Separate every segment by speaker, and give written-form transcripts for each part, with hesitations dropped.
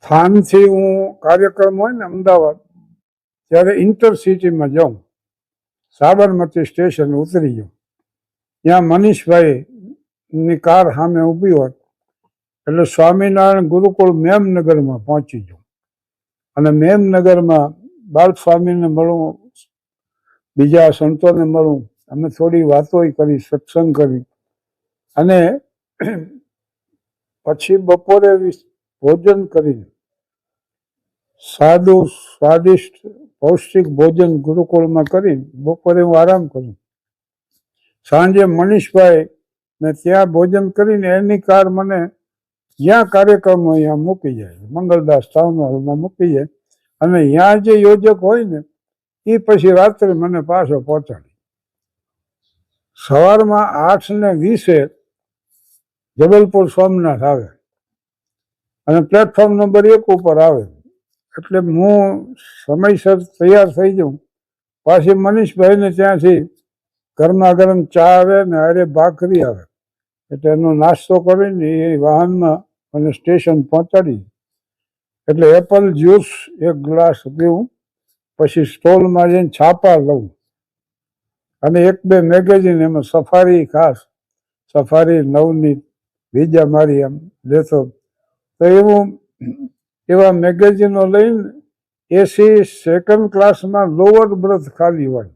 Speaker 1: થાનથી હું કાર્યક્રમ હોય ને અમદાવાદ, ત્યારે ઇન્ટરસિટીમાં જાઉં, સાબરમતી સ્ટેશન ઉતરી જાઉં, ત્યાં મનીષભાઈની કાર સામે ઊભી હોત એટલે સ્વામિનારાયણ ગુરુકુળ મેમનગરમાં પહોંચી જાઉં અને મેમનગરમાં બાલસ્વામીને મળું, બીજા સંતોને મળું, અમે થોડી વાતો કરી, સત્સંગ કરી અને પછી બપોરે ભોજન કરીને સાદું સ્વાદિષ્ટ પૌષ્ટિક ભોજન ગુરુકુળમાં કરીને બપોરે હું આરામ કરું. સાંજે મનીષભાઈ ને ત્યાં ભોજન કરીને એની કાર મને જ્યાં કાર્યક્રમ હોય ત્યાં મૂકી જાય, મંગલદાસ ટાઉન હોલમાં મૂકી જાય અને ત્યાં જે યોજક હોય ને એ પછી રાત્રે મને પાછો પહોંચાડી. સવારમાં 8:20 જબલપુર સોમનાથ આવે અને પ્લેટફોર્મ નંબર 1 ઉપર આવે એટલે હું સમયસર તૈયાર થઈ જાઉં. પાછી મનીષભાઈને ત્યાંથી ગરમા ગરમ ચા આવે ને અરે ભાખરી આવે એટલે એનો નાસ્તો કરીને એ વાહનમાં મને સ્ટેશન પહોંચાડી. એટલે એપલ જ્યુસ 1 ગ્લાસ પીવું, પછી સ્ટોલમાં જઈને છાપા લઉં અને 1-2 મેગેઝિન, એમાં સફારી, ખાસ સફારી, નવનીત, બીજા મારી એમ લેતો. તો એવા મેગેઝિનો લઈને એસી સેકન્ડ ક્લાસમાં લોઅર બર્થ ખાલી હોય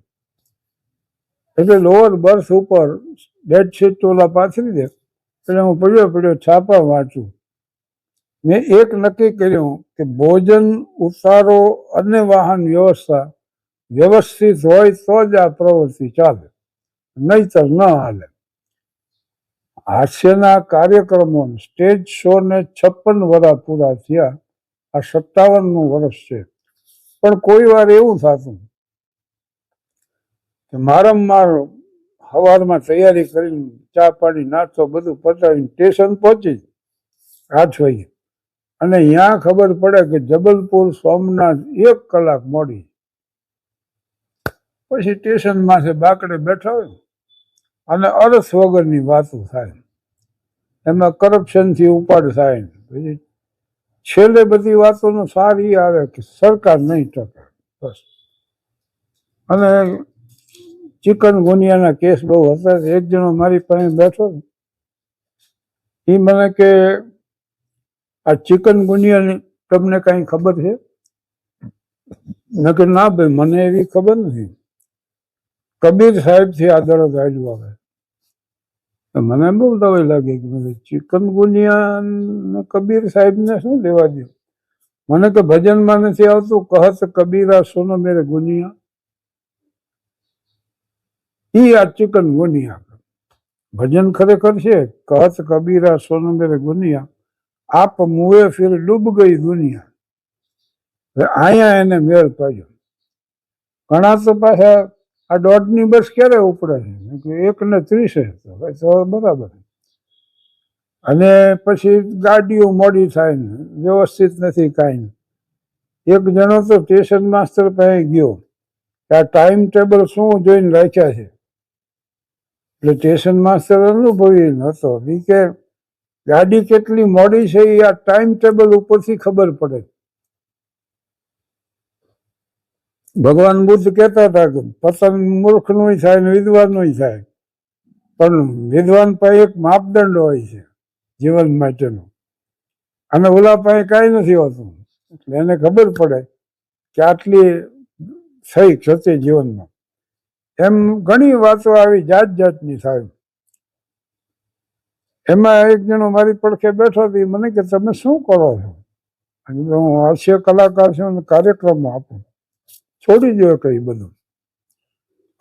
Speaker 1: એટલે લોઅર બર્થ ઉપર બેડશીટ ટોલા પાથરી દે એટલે હું પડ્યો છાપા વાંચું. મેં એક નક્કી કર્યું કે ભોજન, ઉતારો અને વાહન વ્યવસ્થા વ્યવસ્થિત હોય તો જ આ પ્રવૃત્તિ ચાલે, નહીતર ન હાલે. હાસ્યના કાર્યક્રમો, સ્ટેજ શો ને 56 વર્ષ પૂરા થયા, આ 57મું વર્ષ છે. પણ કોઈ વાર એવું થતું કે વારંવાર સવારમાં તૈયારી કરીને ચા પાણી નાસ્તો બધું પતાવીને સ્ટેશન પહોંચી 8 વાગે અને ત્યાં ખબર પડે કે જબલપુર સોમનાથ 1 કલાક મોડી. પછી સ્ટેશનમાંથી બાકડે બેઠા હોય અને અરસ વગરની વાતો થાય, એમાં કરપ્શનથી ઉપાડ થાય. પછી છેલ્લે બધી વાતોનો સાર એ આવે કે સરકાર નહીં ટકે બસ. અને ચિકન ગુનિયાના કેસ બહુ હતા. એક જણો મારી પાસે બેઠો, એ મને કે આ ચિકન ગુનિયાની તમને કાંઈ ખબર છે? નકર ના ભાઈ, મને એવી ખબર નથી. કબીર સાહેબથી આ દરદ આવ્યું આવે. મને બહુ દવાઈ લાગી કે ચિકન ગુનિયા કબીર સાહેબને શું લેવા દે? મને તો ભજનમાં નથી આવતું, કહત કબીરા સોનો મેરે ગુનિયા. આ ચિકન ગુનિયા ભજન ખરેખર છે. કહત કબીરા સોનો મેરે ગુનિયા, આપ મુએ ફિર ડૂબ ગઈ દુનિયા. અહીંયા એને મેળ પાડ્યો. ઘણા તો પાછા આ 1.5ની બસ ક્યારે ઉપડે છે, 1:30 તો બરાબર. અને પછી ગાડીઓ મોડી થાય ને વ્યવસ્થિત નથી કાંઈ. એક જણો તો સ્ટેશન માસ્ટર પાસે ગયો કે આ ટાઈમ ટેબલ શું જોઈને રાખ્યા છે. એટલે સ્ટેશન માસ્ટર અનુભવી હતો, કે ગાડી કેટલી મોડી છે એ આ ટાઈમ ટેબલ ઉપરથી ખબર પડે. ભગવાન બુદ્ધ કહેતા હતા કે પતન મૂર્ખનું થાય ને વિદ્વાનનું થાય, પણ વિદ્વાન પાસે એક માપદંડ હોય છે જીવન માટેનો, અને ઓલા પાસે કાંઈ નથી હોતું. એટલે એને ખબર પડે કે આટલી થઈ ક્ષતિ જીવનમાં. એમ ઘણી વાતો આવી જાત જાતની થાય. એમાં એક જણો મારી પડખે બેઠો હતો, મને કે તમે શું કરો છો? હું હાસ્ય કલાકાર છું અને કાર્યક્રમો આપું, છોડી દો કઈ બધું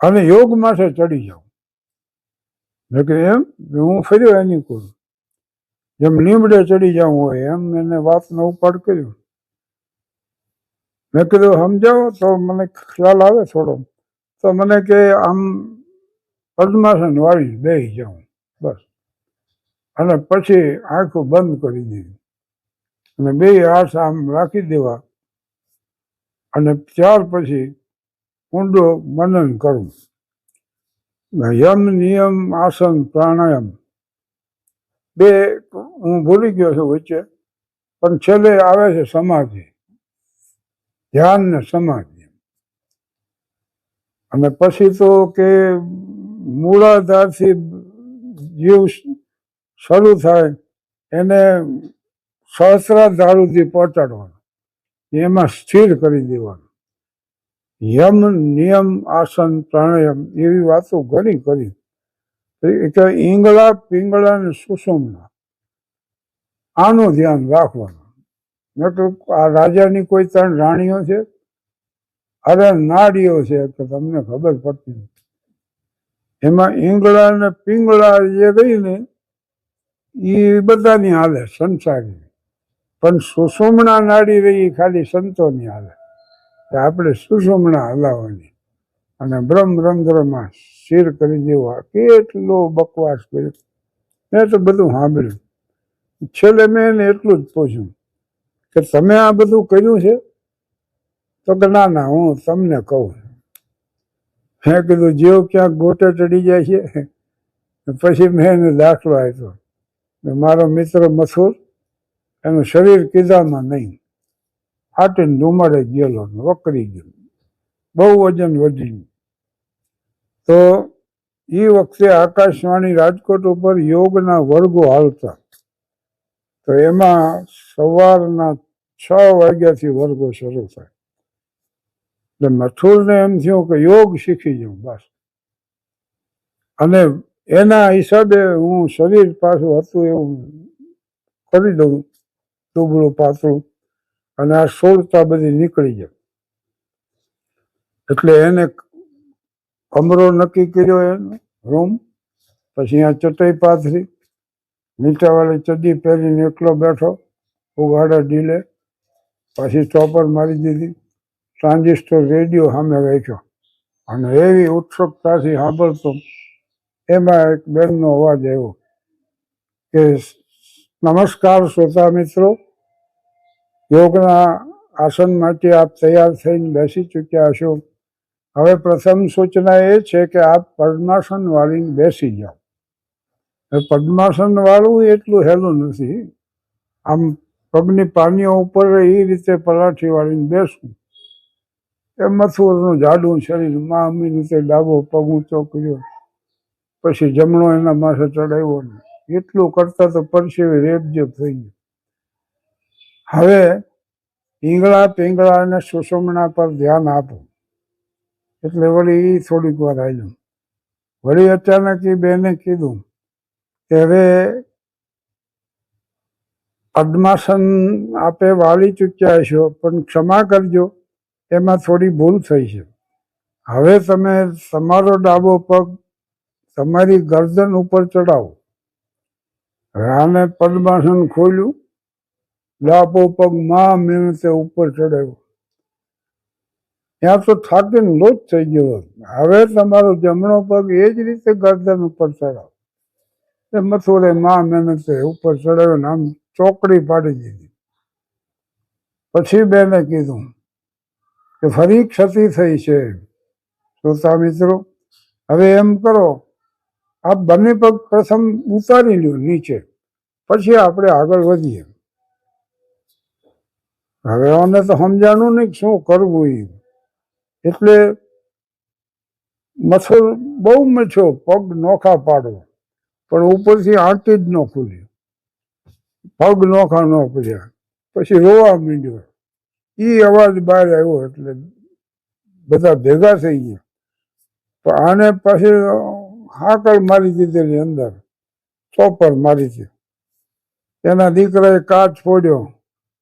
Speaker 1: અને યોગ માટે ચડી જાઉં. કે એમ હું ફર્યો એની કુલ, જેમ લીમડે ચડી જવું હોય એમ એને વાતનો ઉપાડ કર્યો. મેં કીધું સમજાવો તો મને ખ્યાલ આવે થોડો. તો મને કે આમ પદ્માસન વાળી બેસી જાઉં બસ, અને પછી આંખો બંધ કરી દીધી અને 2 હાથ આમ રાખી દેવા અને ત્યાર પછી ઊંડો મનન કરું. યમ નિયમ આસન પ્રાણાયામ 2 હું ભૂલી ગયો છું વચ્ચે, પણ છેલ્લે આવે છે સમાધિ, ધ્યાન ને સમાધિ. અને પછી તો કે મૂળાધારથી જીવ શરૂ થાય એને સહસ્રાધાર સુધી પહોંચાડવાનો, એમાં સ્થિર કરી દેવાનું. યમ નિયમ આસન પ્રાણાયામ એવી વાતો ઘણી કરી કે ઈંગળા પિંગળા ને સુષુમ્ના આનું ધ્યાન રાખવાનું. નકર આ રાજાની કોઈ 3 રાણીઓ છે, અરે નાડીઓ છે કે તમને ખબર પડતી નથી. એમાં ઈંગળા ને પિંગળા જે રહી ને એ બધાની હાલે સંસારી, પણ સુષુમ્ના નાડી રહી ખાલી સંતોની હાલે. આપણે સુષુમ્ના હલાવવાની અને બ્રહ્મરંધ્રમાં સ્થિર કરી દેવા. કેટલો બકવાસ કર્યો, મેં તો બધું સાંભળ્યું. છેલ્લે મેં એને એટલું જ પૂછ્યું કે તમે આ બધું કર્યું છે? તો કે ના ના, હું તમને કહું. મેં કીધું જેવ ક્યાંક ગોટે ચડી જાય છે. પછી મેં એને દાખલો આપ્યો. મારો મિત્ર મથુર, એનું શરીર કીધામાં નહીં, ફાટીને ધુમાડે ગયેલો, વકરી ગયો, બહુ વજન વધી ગયું. તો એ વખતે આકાશવાણી રાજકોટ ઉપર યોગના વર્ગો હાલતા. તો એમાં સવારના 6 વાગ્યાથી વર્ગો શરૂ થાય. એટલે મથુરને એમ થયું કે યોગ શીખી જાઉં બસ. અને એના હિસાબે હું શરીર પાછું હતું એવું કરી દઉં, દુબળું પાતળું, અને આ સોળતા બધી નીકળી જાય. એટલે એને કમરો નક્કી કર્યો, એનો રૂમ. પછી અહીંયા ચટાઈ પાથરી, નીચાવાળી ચડ્ડી પહેરીને એકલો બેઠો, ઉઘાડા ઢીલે. પછી ચોપર મારી દીધી, ટ્રાન્ઝિસ્ટર રેડિયો સામે રાખ્યો અને એવી ઉત્સુકતાથી સાંભળતો. એમાં એક બેનનો અવાજ આવ્યો કે નમસ્કાર શ્રોતા મિત્રો, યોગના આસન માટે આપ તૈયાર થઈને બેસી ચૂક્યા હશો. હવે પ્રથમ સૂચના એ છે કે આપ પદ્માસન વાળીને બેસી જાઓ. પદ્માસન વાળું એટલું હેલું નથી. આમ પગની પાનીઓ ઉપર એ રીતે પલાઠી વાળીને બેસવું. એ મથુરનું જાડું શરીર, મા અમી રીતે ડાબો પગ ઊંચો કર્યો, પછી જમણો એના માથે ચડાવ્યો. એટલું કરતા તો પરસેવે રેબજેબ થઈ ગયું. હવે ઈંગળા પિંગળા અને સુષુમ્ના પર ધ્યાન આપો. એટલે વળી થોડીક વાર આવ્યું. વળી અચાનક એ બેને કીધું કે હવે પદ્માસન આપે વાળી ચૂક્યા છો, પણ ક્ષમા કરજો, એમાં થોડી ભૂલ થઈ છે. હવે તમે તમારો ડાબો પગ તમારી ગરદન ઉપર ચડાવો. આને પદ્માસન ખોલ્યું, ડાબો પગ મા મહેનતે ઉપર ચડાવ્યો. ત્યાં તો થાકીને લોચ થઈ ગયો. હવે તમારો જમણો પગ એ જ રીતે ગરદન ઉપર ચડાવો. એ મથુરે મા મહેનતે ઉપર ચડાવ્યો ને આમ ચોકડી પાડી દીધી. પછી બેને કીધું કે ફરી ક્ષતિ થઈ છે. શ્રોતા મિત્રો, હવે એમ કરો, આપ બંને પગ પ્રથમ ઉતારી લ્યો નીચે, પછી આપણે આગળ વધીએ. હવે આને તો સમજાણું નહીં શું કરવું એ. એટલે મથુર બહુ મથ્યો પગ નોખા પાડવો, પણ ઉપરથી આંટી જ ન ખુલી, પગ નોખા ન પડ્યા. પછી રોવા માંડ્યો. એ અવાજ બહાર આવ્યો એટલે બધા ભેગા થઈ ગયા. પણ આને પછી હાકલ મારી દીધેલી, અંદર ચોપર મારી હતી. એના દીકરાએ કાચ ફોડ્યો,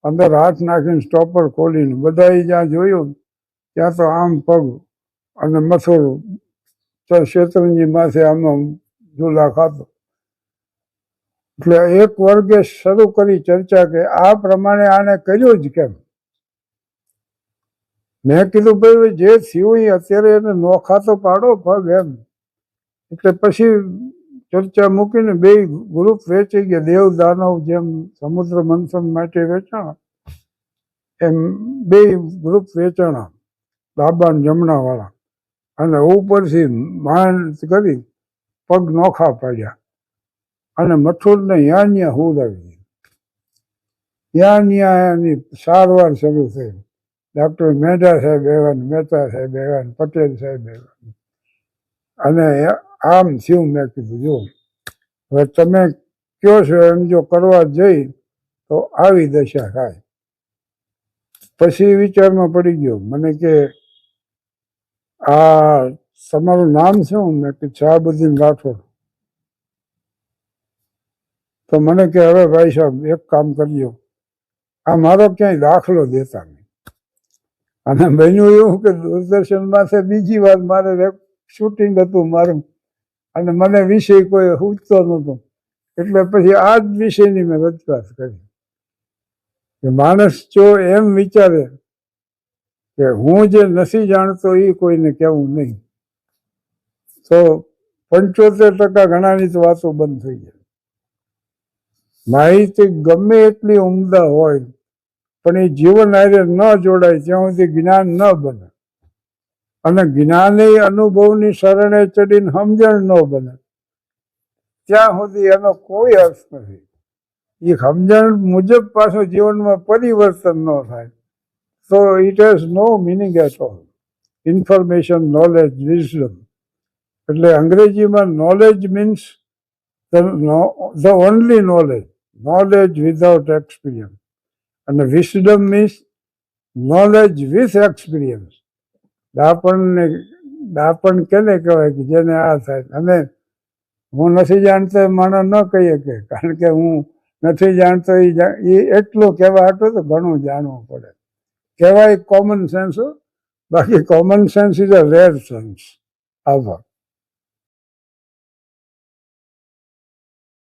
Speaker 1: અંદર હાથ નાખીને સ્ટોપર ખોલીને બધાએ જ્યાં જોયું ત્યાં તો આમ પગ અને મથુર શેતરંજી માથે આમ ઝૂલા ખાતો. એટલે એક વર્ગે શરૂ કરી ચર્ચા કે આ પ્રમાણે આને કર્યું જ કેમ. મેં કીધું ભાઈ જે થયું એ અત્યારે એને નોખા તો પાડો પગ એમ. એટલે પછી ચર્ચા મૂકીને બે ગ્રુપ વેચાઈ ગયા. દેવ દાનવ જેમ સમુદ્ર મંથન માટે વેચાણા એમ બે ગ્રુપ વેચાણા, ડાબા ને જમણા વાળા. અને ઉપરથી માંડ કરી પગ નોખા પાડ્યા અને મથુરને યાં હુંદાવી દીધું. ત્યાં એની સારવાર શરૂ થઈ. ડૉક્ટર મેડા સાહેબ આવ્યા, મહેતા સાહેબ આવ્યા, પટેલ સાહેબ આવ્યા, અને આમ થયું. મેં કીધું જો હવે તમે કયો છો એમ જો કરવા જઈ તો આવી દશા થાય. પછી વિચારમાં પડી ગયો મને કે આ તમારું નામ શું? મેં કે શાહબુદ્દીન રાઠોડ. તો મને કે હવે ભાઈ સાહેબ એક કામ કરજો, આ મારો ક્યાંય દાખલો દેતા નહીં. અને બન્યું એવું કે દૂરદર્શનમાં બીજી વાર મારે શૂટિંગ હતું મારું, અને મને વિષય કોઈ સૂચતો નહોતો. એટલે પછી આ જ વિષયની મેં રજૂઆત કરી કે માણસ જો એમ વિચારે કે હું જે નથી જાણતો એ કોઈને કહેવું નહીં, તો 75% ઘણાની તો વાતો બંધ થઈ જાય. માહિતી ગમે એટલી ઉમદા હોય પણ એ જીવન હારે ન જોડાય ત્યાં સુધી જ્ઞાન ન બને. અને જ્ઞાન એ અનુભવની શરણે ચડીને સમજણ ન બને ત્યાં સુધી એનો કોઈ અર્થ નથી. એ સમજણ મુજબ પાછું જીવનમાં પરિવર્તન ન થાય તો it has no meaning at all. Information, knowledge, wisdom. એટલે અંગ્રેજીમાં knowledge means the only knowledge, knowledge without experience. અને wisdom means knowledge with experience. દાપણ કેને કહેવાય કે જેને આ થાય. અને હું નથી જાણતો માણસ ન કહીએ કે, કારણ કે હું નથી જાણતો એ એટલું કહેવા હતું તો ઘણું જાણવું પડે. કહેવાય કોમન સેન્સ, બાકી common sense is a rare sense. આભાર.